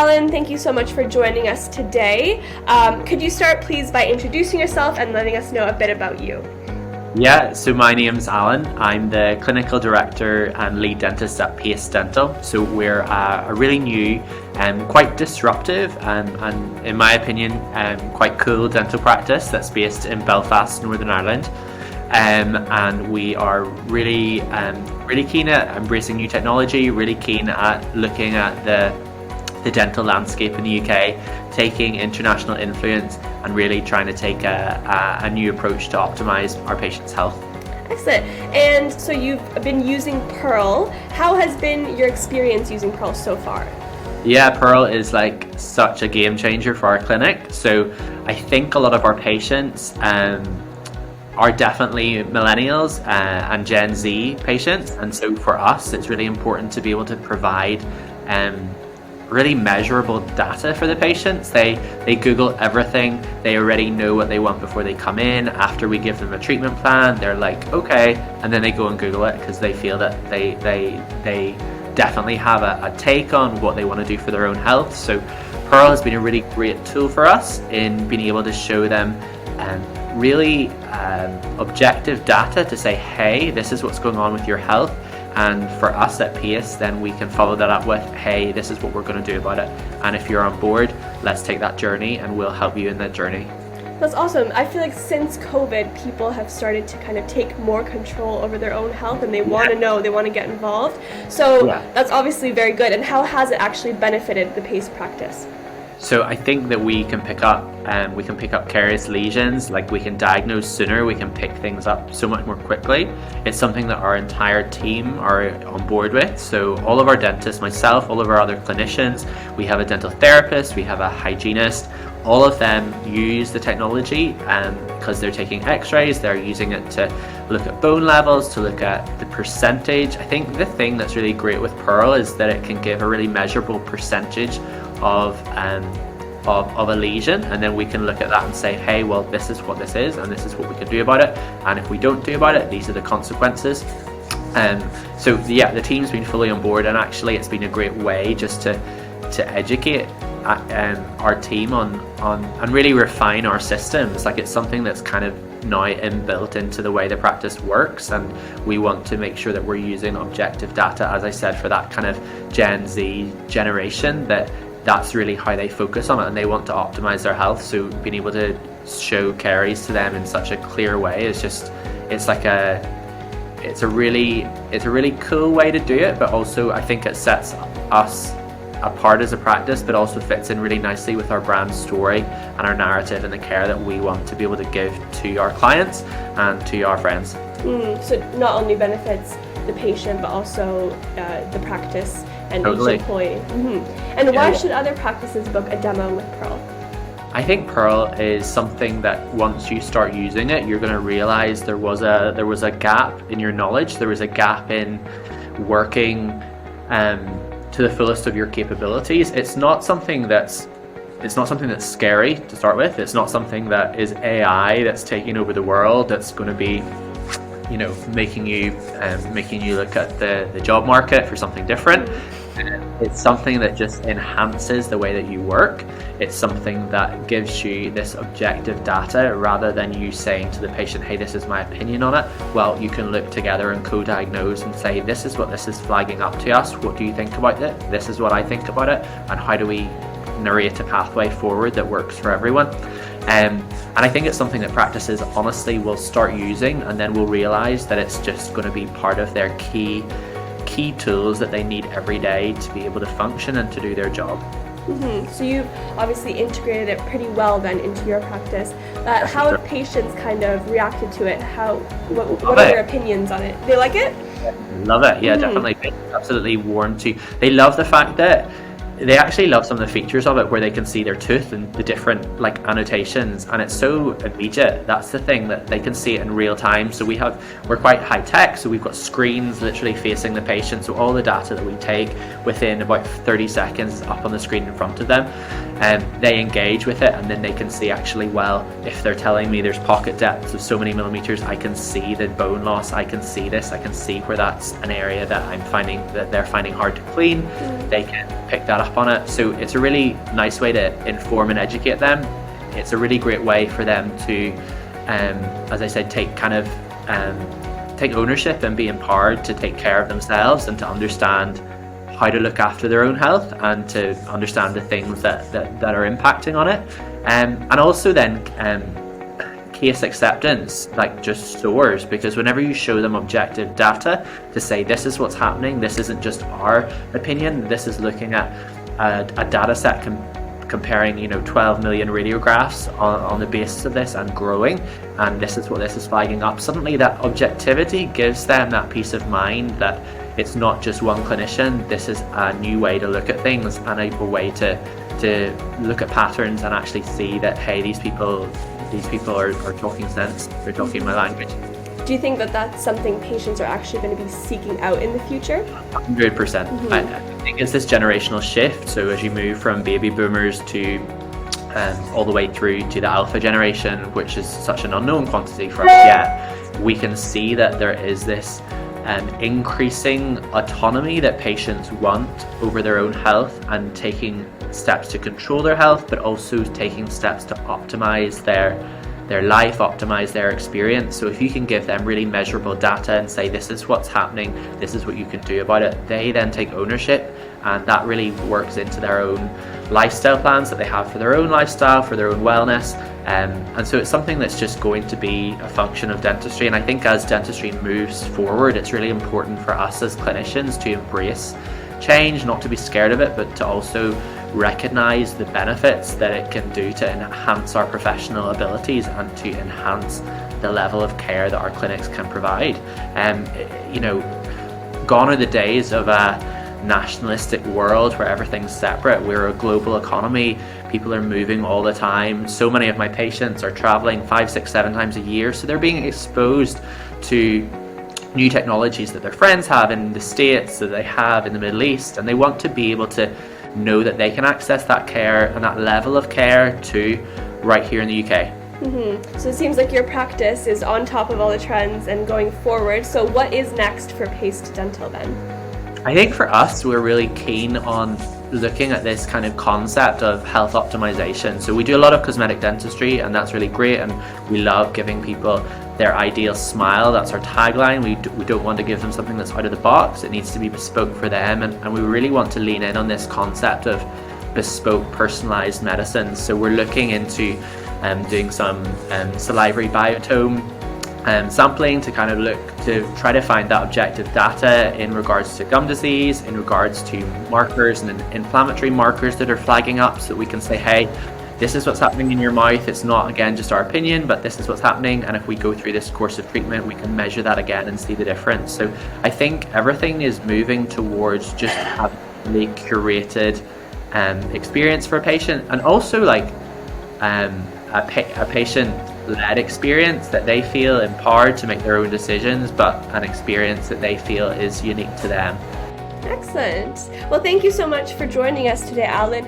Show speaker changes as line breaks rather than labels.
Alan, thank you so much for joining us today. Could you start please by introducing yourself and letting us know a bit about you?
Yeah, so my name's Alan. I'm the clinical director and lead dentist at Pace Dental. So we're a really new and quite disruptive and in my opinion, quite cool dental practice that's based in Belfast, Northern Ireland. And we are really keen at embracing new technology, really keen at looking at the dental landscape in the UK, taking international influence and really trying to take a new approach to optimize our patients' health.
Excellent. And so you've been using Pearl. How has been your experience using Pearl so far?
Yeah, Pearl is like such a game changer for our clinic. So I think a lot of our patients are definitely millennials and Gen Z patients, and so for us it's really important to be able to provide really measurable data for the patients. They Google everything. They already know what they want before they come in. After we give them a treatment plan, they're like, okay, and then they go and Google it because they feel that they definitely have a take on what they want to do for their own health. So Pearl has been a really great tool for us in being able to show them really objective data to say, hey, this is what's going on with your health. And for us at Pace, then we can follow that up with, hey, this is what we're going to do about it. And if you're on board, let's take that journey and we'll help you in that journey.
That's awesome. I feel like since COVID, people have started to kind of take more control over their own health and they want to know, they want to get involved. So that's obviously very good. And how has it actually benefited the Pace practice?
So I think that we can pick up carious lesions, like we can diagnose sooner, we can pick things up so much more quickly. It's something that our entire team are on board with. So all of our dentists, myself, all of our other clinicians, we have a dental therapist, we have a hygienist, all of them use the technology because they're taking x-rays, they're using it to look at bone levels, to look at the percentage. I think the thing that's really great with Pearl is that it can give a really measurable percentage of a lesion, and then we can look at that and say, hey, well, this is what this is and this is what we can do about it, and if we don't do about it, these are the consequences. So yeah, the team's been fully on board, and actually it's been a great way just to educate our team on and really refine our systems. Like, it's something that's kind of now inbuilt into the way the practice works, and we want to make sure that we're using objective data, as I said, for that kind of Gen Z generation, that's really how they focus on it and they want to optimize their health. So being able to show caries to them in such a clear way is just, it's a really cool way to do it, but also I think it sets us apart as a practice, but also fits in really nicely with our brand story and our narrative and the care that we want to be able to give to our clients and to our friends. So
not only benefits the patient, but also the practice and each employee. And why should other practices book a demo with Pearl?
I think Pearl is something that once you start using it, you're going to realize there was a gap in your knowledge. There was a gap in working to the fullest of your capabilities. It's not something that's scary to start with. It's not something that is AI that's taking over the world, that's going to be, making you look at the job market for something different. It's something that just enhances the way that you work. It's something that gives you this objective data rather than you saying to the patient, hey, this is my opinion on it. Well, you can look together and co-diagnose and say, this is what this is flagging up to us. What do you think about it? This is what I think about it. And how do we narrate a pathway forward that works for everyone? And I think it's something that practices honestly will start using, and then will realize that it's just going to be part of their key tools that they need every day to be able to function and to do their job.
So you've obviously integrated it pretty well then into your practice. How have patients kind of reacted to it? What are their opinions on it? They like it?
Love it, yeah, definitely. Absolutely warm to. They love the fact that they actually love some of the features of it where they can see their tooth and the different annotations, and it's so immediate. That's the thing, that they can see it in real time. So we're quite high tech, so we've got screens literally facing the patient, so all the data that we take within about 30 seconds up on the screen in front of them, and they engage with it, and then they can see actually, well, if they're telling me there's pocket depths of so many millimeters, I can see the bone loss, I can see this, I can see where that's an area that they're finding hard to clean. They can pick that up on it. So it's a really nice way to inform and educate them. It's a really great way for them to, as I said, take ownership and be empowered to take care of themselves and to understand how to look after their own health and to understand the things that are impacting on it. And also then case acceptance, like just soars, because whenever you show them objective data to say this is what's happening, this isn't just our opinion, this is looking at a data set comparing 12 million radiographs on the basis of this and growing, and this is what this is flagging up. Suddenly that objectivity gives them that peace of mind that it's not just one clinician, this is a new way to look at things and a way to look at patterns and actually see that, hey, these people are talking sense, they're talking my language.
Do you think that that's something patients are actually going to be seeking out in the future?
100%. I think it's this generational shift. So as you move from baby boomers to all the way through to the alpha generation, which is such an unknown quantity for us yet, we can see that there is this increasing autonomy that patients want over their own health and taking steps to control their health, but also taking steps to optimize their life, optimize their experience. So if you can give them really measurable data and say this is what's happening, this is what you can do about it, they then take ownership, and that really works into their own lifestyle plans that they have for their own lifestyle, for their own wellness. And so it's something that's just going to be a function of dentistry. And I think as dentistry moves forward, it's really important for us as clinicians to embrace change, not to be scared of it, but to also recognize the benefits that it can do to enhance our professional abilities and to enhance the level of care that our clinics can provide. Gone are the days of a nationalistic world where everything's separate. We're a global economy. People are moving all the time. So many of my patients are traveling 5, 6, 7 times a year, so they're being exposed to new technologies that their friends have in the States, that they have in the Middle East, and they want to be able to know that they can access that care and that level of care too right here in the UK.
So it seems like your practice is on top of all the trends and going forward. So what is next for Paced Dental then?
I think for us, we're really keen on looking at this kind of concept of health optimization. So we do a lot of cosmetic dentistry, and that's really great, and we love giving people their ideal smile. That's our tagline. We don't want to give them something that's out of the box. It needs to be bespoke for them, and we really want to lean in on this concept of bespoke personalized medicine. So we're looking into doing some salivary biotome sampling to kind of look to try to find that objective data in regards to gum disease, in regards to markers and inflammatory markers that are flagging up, so that we can say, hey, this is what's happening in your mouth. It's not, again, just our opinion, but this is what's happening. And if we go through this course of treatment, we can measure that again and see the difference. So I think everything is moving towards just having a curated experience for a patient, and also like a patient-led experience that they feel empowered to make their own decisions, but an experience that they feel is unique to them.
Excellent. Well, thank you so much for joining us today, Alan.